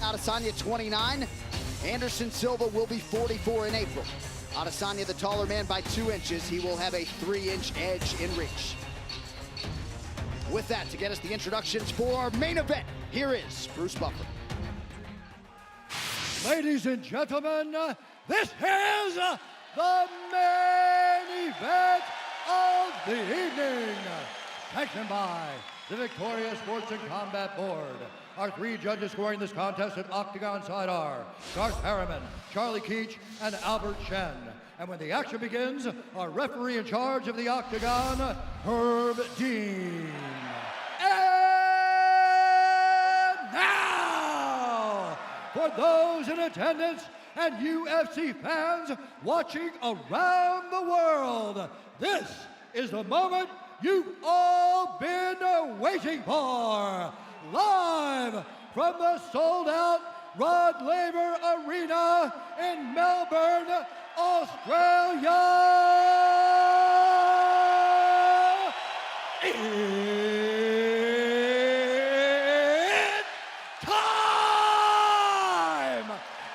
Adesanya 29. Anderson Silva will be 44 in April. Adesanya, the taller man by 2 inches. He will have a 3-inch edge in reach. With that, to get us the introductions for our main event, here is Bruce Buffer. Ladies and gentlemen, this is the main event of the evening. Sanctioned by the Victoria Sports and Combat Board. Our 3 judges scoring this contest at Octagon side are Garth Harriman, Charlie Keach, and Albert Shen. And when the action begins, our referee in charge of the Octagon, Herb Dean. And now, for those in attendance and UFC fans watching around the world, this is the moment you've all been waiting for. Live from the sold-out Rod Laver Arena in Melbourne, Australia. It's time!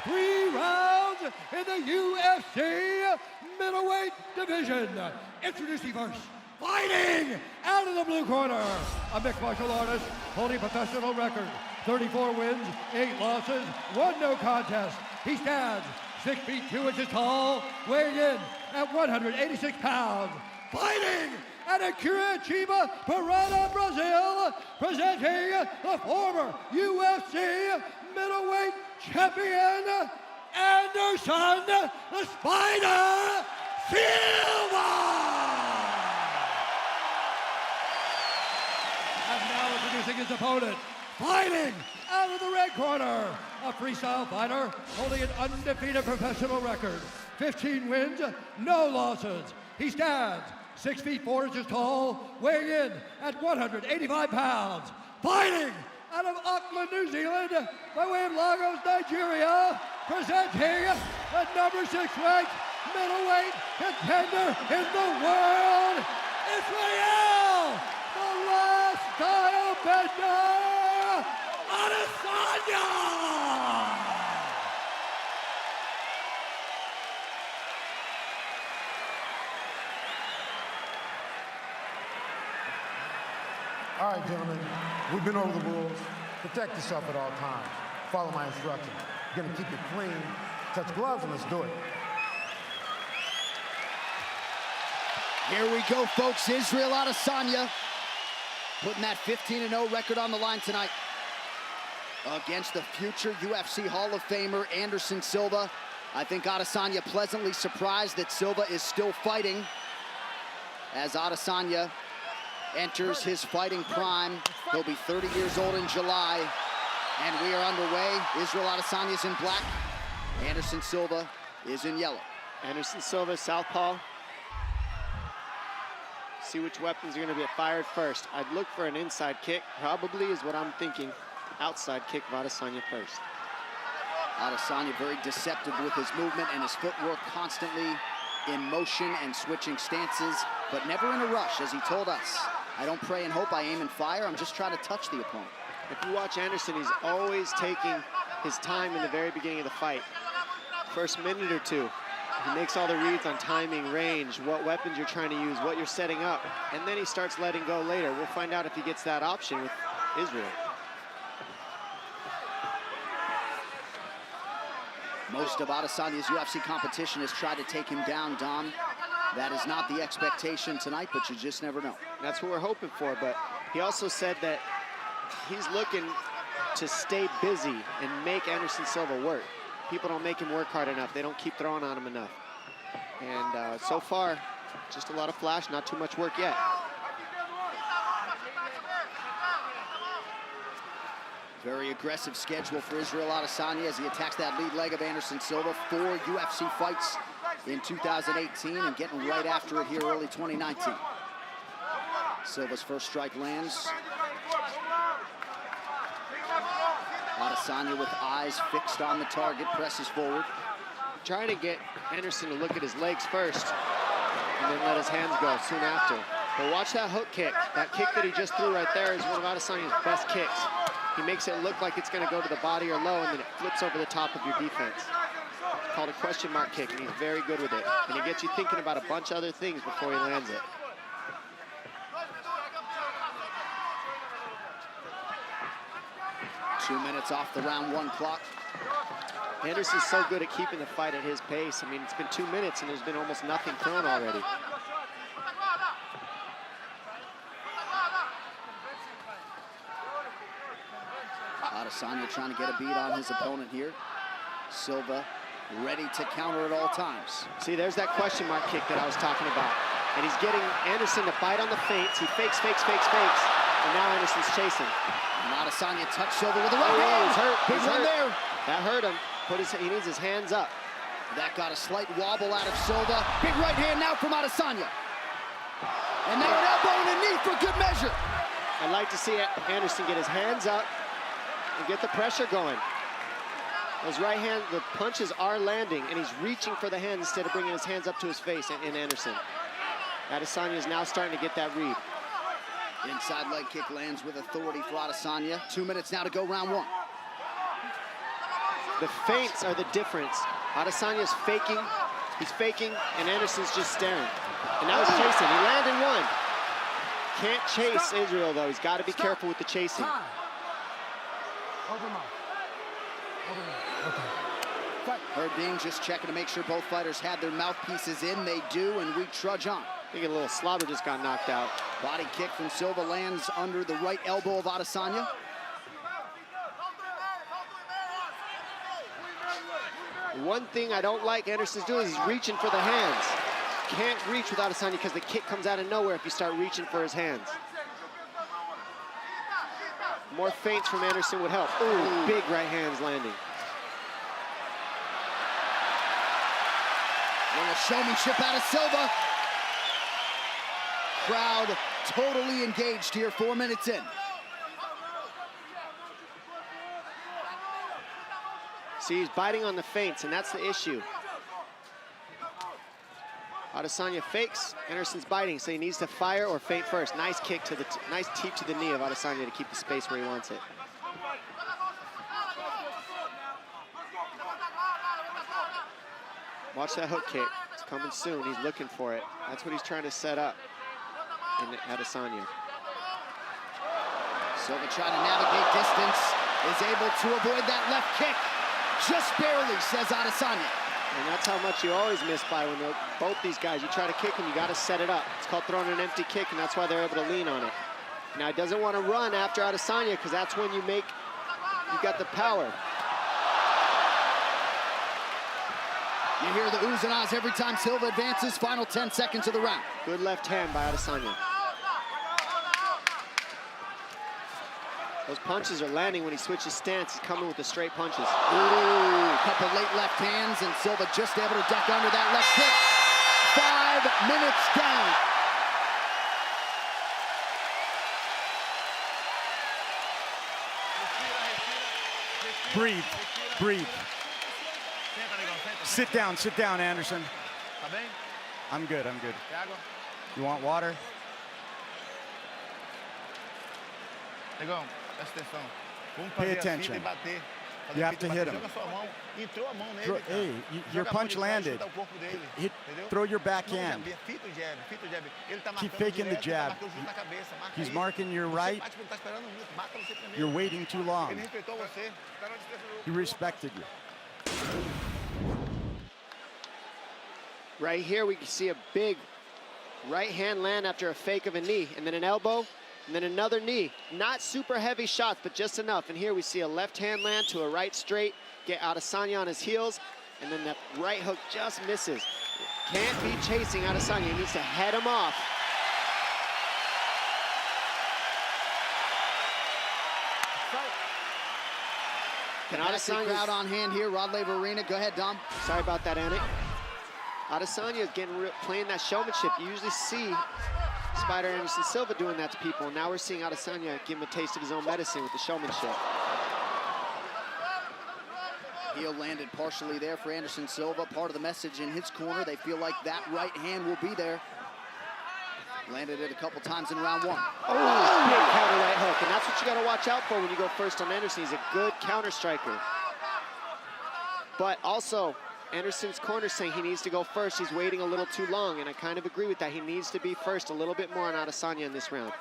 3 rounds in the UFC middleweight division. Introducing first, fighting out of the blue corner, a mixed martial artist holding a professional record, 34 wins, 8 losses, 1 no contest. He stands 6 feet 2 inches tall, weighing in at 186 pounds. Fighting out of Curitiba, Paraná, Brazil, presenting the former UFC middleweight champion, Anderson the Spider Silva! And now introducing his opponent, fighting out of the red corner, a freestyle fighter holding an undefeated professional record, 15 wins, no losses. He stands 6 feet 4 inches tall, weighing in at 185 pounds. Fighting out of Auckland, New Zealand, by way of Lagos, Nigeria, presenting the number 6 ranked middleweight contender in the world, Israel, the last style bender, Adesanya! All right, gentlemen, we've been over the rules. Protect yourself at all times. Follow my instructions. You're gonna keep it clean. Touch gloves and let's do it. Here we go, folks. Israel Adesanya putting that 15-0 record on the line tonight against the future UFC Hall of Famer Anderson Silva. I think Adesanya pleasantly surprised that Silva is still fighting as Adesanya enters his fighting prime. He'll be 30 years old in July, and we are underway. Israel Adesanya is in black. Anderson Silva is in yellow. Anderson Silva, southpaw. See which weapons are going to get fired first. I'd look for an inside kick, probably is what I'm thinking. Outside kick of Adesanya first. Adesanya very deceptive with his movement and his footwork, constantly in motion and switching stances, but never in a rush, as he told us. I don't pray and hope, I aim and fire. I'm just trying to touch the opponent. If you watch Anderson, he's always taking his time in the very beginning of the fight. First minute or 2, he makes all the reads on timing, range, what weapons you're trying to use, what you're setting up, and then he starts letting go later. We'll find out if he gets that option with Israel. Most of Adesanya's UFC competition has tried to take him down, Dom. That is not the expectation tonight, but you just never know. That's what we're hoping for, but he also said that he's looking to stay busy and make Anderson Silva work. People don't make him work hard enough. They don't keep throwing on him enough. And so far, just a lot of flash, not too much work yet. Very aggressive schedule for Israel Adesanya as he attacks that lead leg of Anderson Silva. 4 UFC fights in 2018 and getting right after it here early 2019. Silva's first strike lands. Adesanya with eyes fixed on the target, presses forward. trying to get Anderson to look at his legs first and then let his hands go soon after. But watch that hook kick. That kick that he just threw right there is one of Adesanya's best kicks. He makes it look like it's going to go to the body or low, and then it flips over the top of your defense. It's called a question mark kick, and he's very good with it. And he gets you thinking about a bunch of other things before he lands it. Two minutes off the round 1 clock. Anderson's so good at keeping the fight at his pace. I mean, it's been 2 minutes, and there's been almost nothing thrown already. Adesanya trying to get a beat on his opponent here. Silva ready to counter at all times. See, there's that question mark kick that I was talking about. And he's getting Anderson to bite on the feints. He fakes, fakes, fakes, fakes. And now Anderson's chasing. And Adesanya touched Silva with the right hand. He's hurt. Big one there. That hurt him. He needs his hands up. That got a slight wobble out of Silva. Big right hand now from Adesanya. And now an elbow and a knee for good measure. I'd like to see Anderson get his hands up and get the pressure going. Those right hand, the punches are landing, and he's reaching for the hand instead of bringing his hands up to his face in Anderson. Adesanya is now starting to get that read. Inside leg kick lands with authority for Adesanya. 2 minutes now to go, round 1. The feints are the difference. Adesanya's faking, he's faking, and Anderson's just staring. And now he's chasing. He landed one. Can't chase Israel, though. He's got to be careful with the chasing. Herding just checking to make sure both fighters had their mouthpieces in. They do, and we trudge on. I think a little slobber just got knocked out. Body kick from Silva lands under the right elbow of Adesanya. One thing I don't like Anderson's doing is he's reaching for the hands. Can't reach with Adesanya because the kick comes out of nowhere if you start reaching for his hands. More feints from Anderson would help. Ooh, big right hands landing. Little showmanship out of Silva. Crowd totally engaged here, 4 minutes in. See, he's biting on the feints, and that's the issue. Adesanya fakes, Anderson's biting, so he needs to fire or feint first. Nice kick to the, nice teep to the knee of Adesanya to keep the space where he wants it. Watch that hook kick, it's coming soon, he's looking for it. That's what he's trying to set up in Adesanya. Silva trying to navigate distance, is able to avoid that left kick. Just barely, says Adesanya. And that's how much you always miss by when both these guys, you try to kick them, you got to set it up. It's called throwing an empty kick, and that's why they're able to lean on it. Now, he doesn't want to run after Adesanya because that's when you got the power. You hear the oohs and ahs every time Silva advances. Final 10 seconds of the round. Good left hand by Adesanya. Those punches are landing when he switches stance. He's coming with the straight punches. Ooh, couple late left hands, and Silva just able to duck under that left kick. 5 minutes down. Breathe, breathe. Sit down, Anderson. I'm good, I'm good. You want water? Pay attention. You have to hit him. Hey, your punch landed. Throw your backhand. Keep faking the jab. He's marking your right. You're waiting too long. He respected you. Right here, we can see a big right hand land after a fake of a knee, and then an elbow, and then another knee. Not super heavy shots, but just enough. And here we see a left hand land to a right straight, get Adesanya on his heels, and then that right hook just misses. Can't be chasing Adesanya, he needs to head him off. Adesanya crowd on hand here, Rod Laver Arena. Go ahead, Dom. Sorry about that, Annie. Adesanya is playing that showmanship. You usually see Spider Anderson Silva doing that to people, and now we're seeing Adesanya give him a taste of his own medicine with the showmanship. Heel landed partially there for Anderson Silva. Part of the message in his corner, they feel like that right hand will be there. Landed it a couple times in round one. Oh, big counter right hook, and that's what you got to watch out for when you go first on Anderson. He's a good counter striker. But also, Anderson's corner saying he needs to go first. He's waiting a little too long, and I kind of agree with that. He needs to be first a little bit more on Adesanya in this round.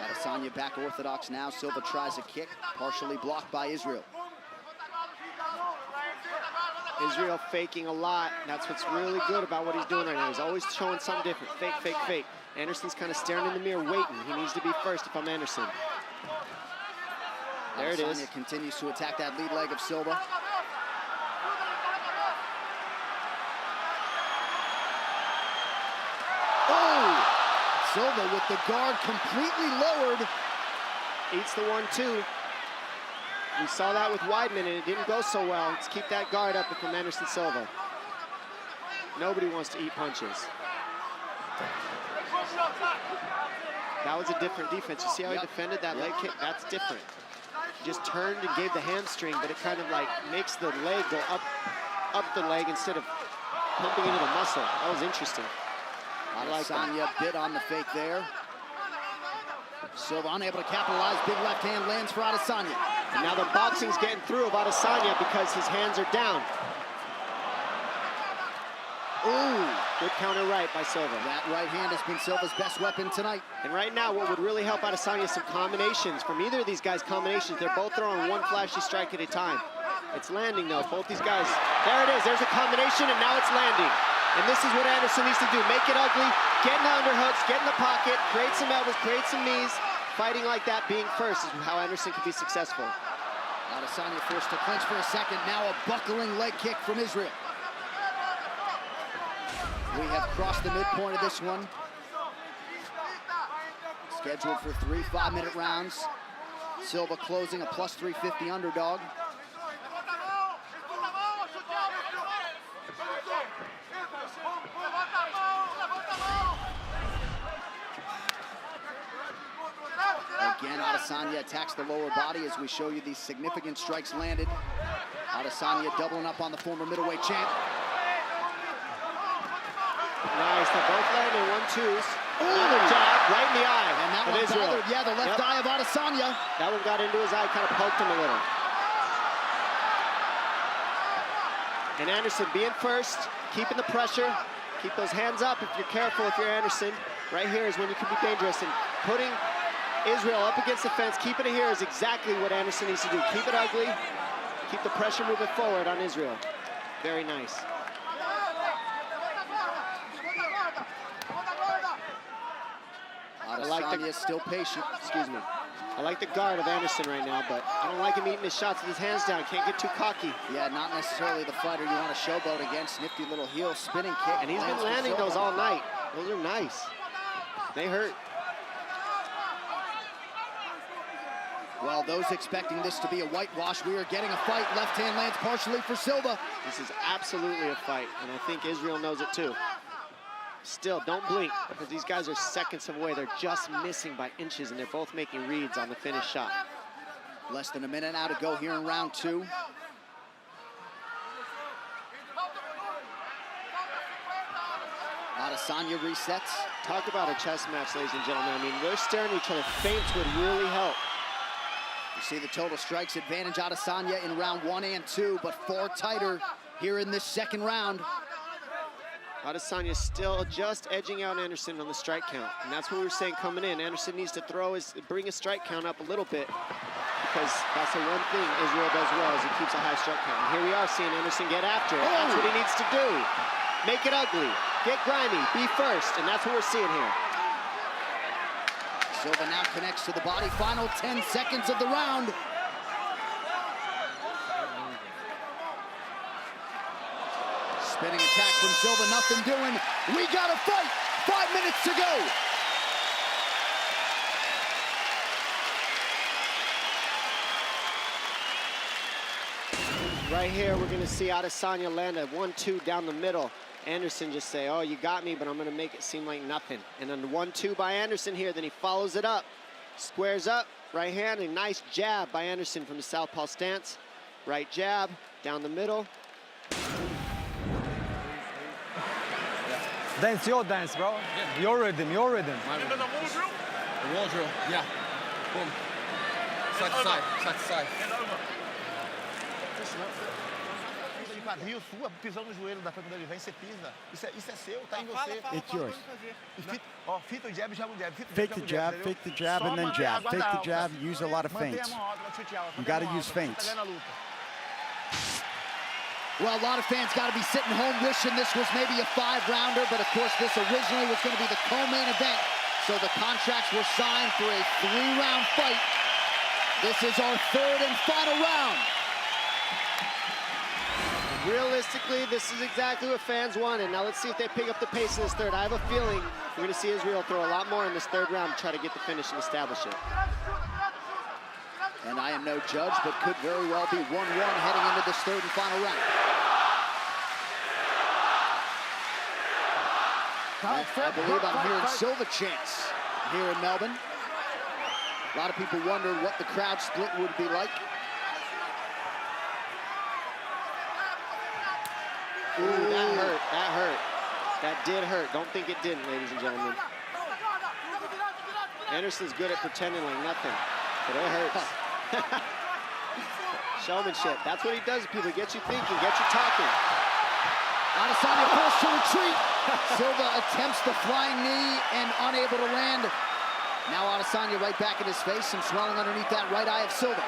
Adesanya back orthodox now. Silva tries a kick, partially blocked by Israel. Israel faking a lot. That's what's really good about what he's doing right now. He's always showing something different. Fake, fake, fake. Anderson's kind of staring in the mirror, waiting. He needs to be first if I'm Anderson. There it is. Adesanya continues to attack that lead leg of Silva. Oh! Silva with the guard completely lowered. Eats the 1-2. We saw that with Weidman, and it didn't go so well. Let's keep that guard up from Anderson Silva. Nobody wants to eat punches. That was a different defense. You see how he defended that leg kick? That's different. He just turned and gave the hamstring, but it kind of like makes the leg go up the leg instead of pumping into the muscle. That was interesting. I like that. Adesanya bit on the fake there. Silva unable to capitalize. Big left hand lands for Adesanya. And now the boxing's getting through of Adesanya because his hands are down. Ooh, good counter right by Silva. That right hand has been Silva's best weapon tonight. And right now, what would really help Adesanya is some combinations. From either of these guys' combinations, they're both throwing one flashy strike at a time. It's landing, though. Both these guys, there it is. There's a combination, and now it's landing. And this is what Anderson needs to do. Make it ugly, get in the underhooks, get in the pocket, create some elbows, create some knees. Fighting like that, being first, is how Anderson can be successful. Adesanya forced to clinch for a second. Now a buckling leg kick from Israel. We have crossed the midpoint of this one. Scheduled for 3 5-minute rounds. Silva closing a plus 350 underdog. Again, Adesanya attacks the lower body as we show you these significant strikes landed. Adesanya doubling up on the former middleweight champ. Nice, they're both landing 1-2s. Another jab right in the eye And that of one Israel. bothered, yeah, the left eye of Adesanya. That one got into his eye, kind of poked him a little. And Anderson being first, keeping the pressure, keep those hands up if you're careful, if you're Anderson. Right here is when you can be dangerous, and putting Israel up against the fence, keeping it here is exactly what Anderson needs to do. Keep it ugly, keep the pressure moving forward on Israel. Very nice. Adesanya is still patient. Excuse me. I like the guard of Anderson right now, but I don't like him eating his shots with his hands down. Can't get too cocky. Yeah, not necessarily the fighter you want to showboat against. Nifty little heel spinning kick. And he's been landing those all night. Those are nice. They hurt. Well, those expecting this to be a whitewash, we are getting a fight. Left hand lands partially for Silva. This is absolutely a fight, and I think Israel knows it too. Still, don't blink, because these guys are seconds away. They're just missing by inches, and they're both making reads on the finished shot. Less than a minute now to go here in round 2. Adesanya resets. Talk about a chess match, ladies and gentlemen. I mean, they're staring at each other. Feints would really help. You see the total strikes advantage Adesanya in round 1 and 2, but far tighter here in this second round. Adesanya still just edging out Anderson on the strike count, and that's what we were saying coming in. Anderson needs to bring his strike count up a little bit, because that's the one thing Israel does well, is he keeps a high strike count. And here we are seeing Anderson get after it. That's what he needs to do. Make it ugly, get grimy, be first, and that's what we're seeing here. Silva now connects to the body. Final 10 seconds of the round. Spinning attack from Silva, nothing doing. We got a fight. 5 minutes to go. Right here, we're gonna see Adesanya land a 1-2 down the middle. Anderson just say, oh, you got me, but I'm going to make it seem like nothing. And then the 1-2 by Anderson here, then he follows it up. Squares up, right hand, a nice jab by Anderson from the southpaw stance. Right jab, down the middle. Dance your dance, bro. Yeah. Your rhythm, your rhythm. Remember the wall drill? The wall drill, yeah. Boom. Side to side, side to side. And over. De quadril sua, pisando no joelho da frente quando ele vem, você pisa. Isso é seu, tá em você. It's yours. E fita o jab e joga o jab. Fake the jab, fake the jab, and then jab. Fake the jab, use a lot of feints. You got to use feints. Well, a lot of fans got to be sitting home wishing this was maybe a 5-rounder, but of course this originally was going to be the co-main event. So the contracts were signed for a 3-round fight. This is our 3rd and final round. Realistically, this is exactly what fans wanted. Now let's see if they pick up the pace in this 3rd. I have a feeling we're going to see Israel throw a lot more in this 3rd round to try to get the finish and establish it. And I am no judge, but could very well be 1-1 heading into this 3rd and final round. I believe I'm hearing Silva chants here in Melbourne. A lot of people wondered what the crowd split would be like. Ooh, that hurt, that hurt. That did hurt. Don't think it didn't, ladies and gentlemen. Anderson's good at pretending like nothing, but it hurts. Showmanship, that's what he does to people. Get you thinking, get you talking. Adesanya forced to retreat. Silva attempts the flying knee and unable to land. Now Adesanya right back in his face, some swelling underneath that right eye of Silva.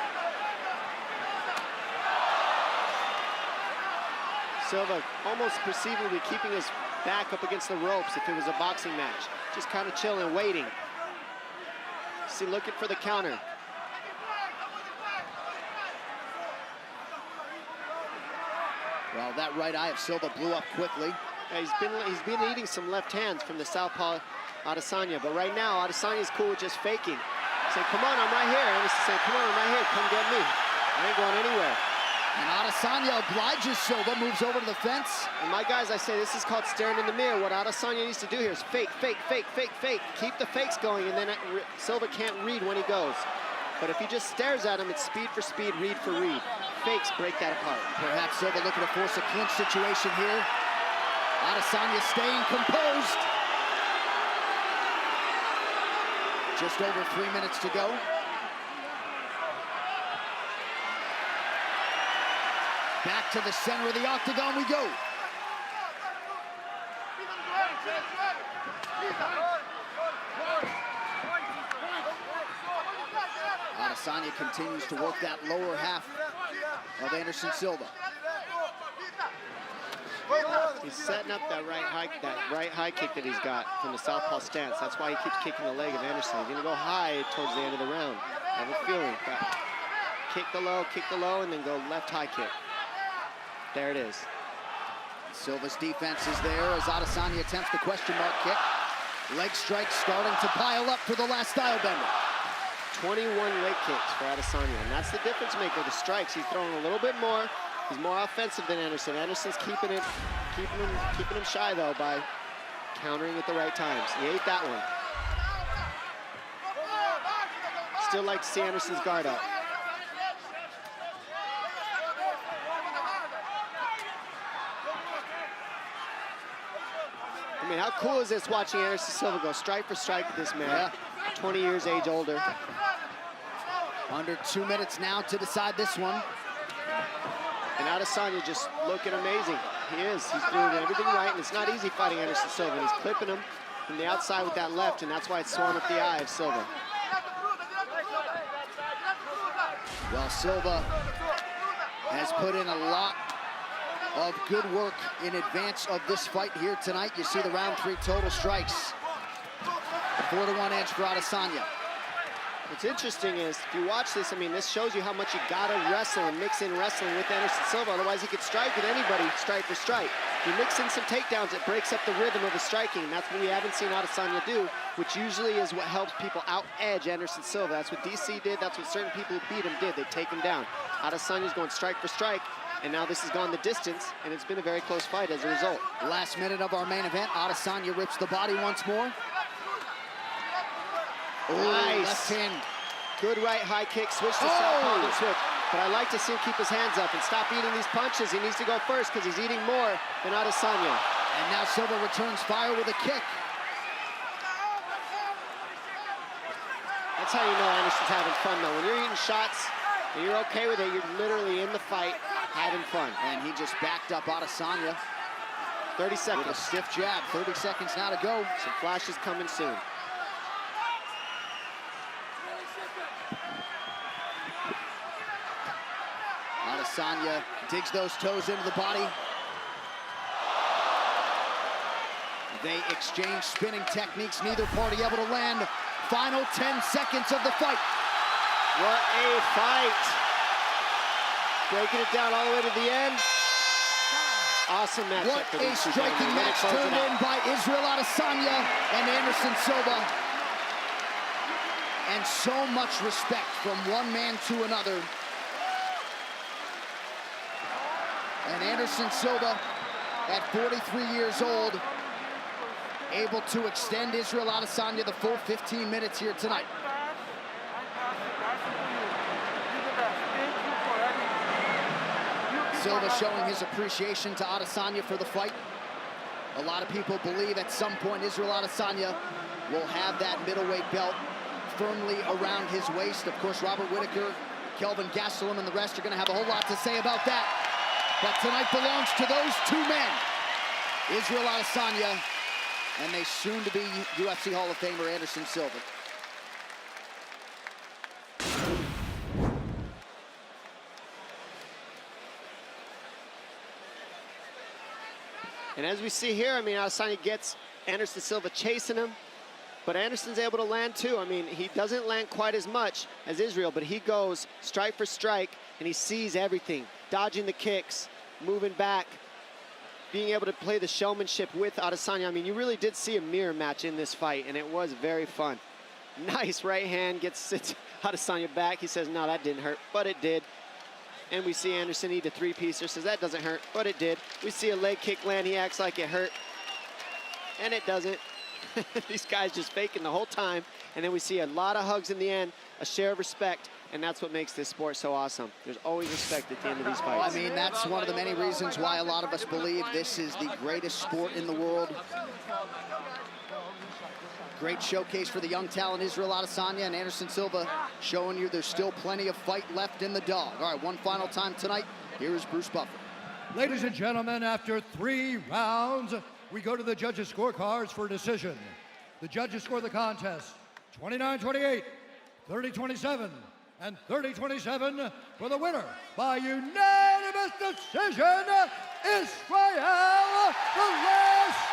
Silva almost perceivably keeping his back up against the ropes if it was a boxing match. Just kind of chilling, waiting. See, looking for the counter. Well, that right eye of Silva blew up quickly. Yeah, he's been eating some left hands from the southpaw Adesanya, but right now Adesanya's cool with just faking. Saying, come on, I'm right here. Anderson saying, come on, I'm right here, come get me. I ain't going anywhere. And Adesanya obliges Silva, moves over to the fence. And my guys, I say this is called staring in the mirror. What Adesanya needs to do here is fake, fake, fake, fake, fake. Keep the fakes going, and then Silva can't read when he goes. But if he just stares at him, it's speed for speed, read for read. Fakes break that apart. Perhaps Silva looking to force a clinch situation here. Adesanya staying composed. Just over 3 minutes to go. Back to the center of the octagon we go. Adesanya continues to work that lower half of Anderson Silva. He's setting up that right high kick that he's got from the southpaw stance. That's why he keeps kicking the leg of Anderson. He's gonna go high towards the end of the round. I have a feeling. Kick the low, and then go left high kick. There it is. Silva's defense is there as Adesanya attempts the question mark kick. Leg strikes starting to pile up for the last style bender. 21 leg kicks for Adesanya, and that's the difference maker. The strikes, he's throwing a little bit more. He's more offensive than Anderson. Anderson's keeping him shy though by countering at the right times. He ate that one. Still like to see Anderson's guard up. I mean, how cool is this watching Anderson Silva go strike for strike with this man? Yeah. 20 years age older. Under 2 minutes now to decide this one. And Adesanya just looking amazing. He is. He's doing everything right, and it's not easy fighting Anderson Silva. And he's clipping him from the outside with that left, and that's why it's swollen up the eye of Silva. Well, Silva has put in a lot of good work in advance of this fight here tonight. You see the round 3 total strikes. 4-1 edge for Adesanya. What's interesting is, if you watch this, I mean, this shows you how much you gotta wrestle and mix in wrestling with Anderson Silva. Otherwise, he could strike with anybody, strike for strike. If you mix in some takedowns, it breaks up the rhythm of the striking, and that's what we haven't seen Adesanya do, which usually is what helps people out-edge Anderson Silva. That's what DC did, that's what certain people who beat him did. They take him down. Adesanya's going strike for strike, And now this has gone the distance, and it's been a very close fight as a result. Last minute of our main event, Adesanya rips the body once more. Nice. Left hand. Good right high kick, switch to southpaw and switch. But I like to see him keep his hands up and stop eating these punches. He needs to go first because he's eating more than Adesanya. And now Silva returns fire with a kick. That's how you know Anderson's having fun, though. When you're eating shots and you're okay with it, you're literally in the fight, having fun. And he just backed up Adesanya 30 seconds. with a stiff jab. 30 seconds now to go. Some flashes coming soon. Adesanya digs those toes into the body. They exchange spinning techniques, neither party able to land. Final 10 seconds of the fight. What a fight. Breaking it down all the way to the end. Awesome matchup What for a these two striking gentlemen. match turned in by Israel Adesanya and Anderson Silva. And so much respect from one man to another. And Anderson Silva, at 43 years old, able to extend Israel Adesanya the full 15 minutes here tonight. Silva showing his appreciation to Adesanya for the fight. A lot of people believe at some point Israel Adesanya will have that middleweight belt firmly around his waist. Of course, Robert Whittaker, Kelvin Gastelum, and the rest are going to have a whole lot to say about that. But tonight belongs to those two men, Israel Adesanya and the soon-to-be UFC Hall of Famer Anderson Silva. And as we see here, I mean, Adesanya gets Anderson Silva chasing him, but Anderson's able to land too. I mean, he doesn't land quite as much as Israel, but he goes strike for strike, and he sees everything. Dodging the kicks, moving back, being able to play the showmanship with Adesanya. I mean, you really did see a mirror match in this fight, and it was very fun. Nice right hand, sits Adesanya back. He says, no, that didn't hurt, but it did. And we see Anderson eat a three-piecer, says that doesn't hurt, but it did. We see a leg kick land, he acts like it hurt, and it doesn't. These guys just faking the whole time. And then we see a lot of hugs in the end, a share of respect, and that's what makes this sport so awesome. There's always respect at the end of these fights. I mean, that's one of the many reasons why a lot of us believe this is the greatest sport in the world. Great showcase for the young talent, Israel Adesanya and Anderson Silva, showing you there's still plenty of fight left in the dog. All right, one final time tonight. Here is Bruce Buffer. Ladies and gentlemen, after 3 rounds, we go to the judges' scorecards for a decision. The judges score the contest 29-28, 30-27, and 30-27 for the winner by unanimous decision, Israel Adesanya.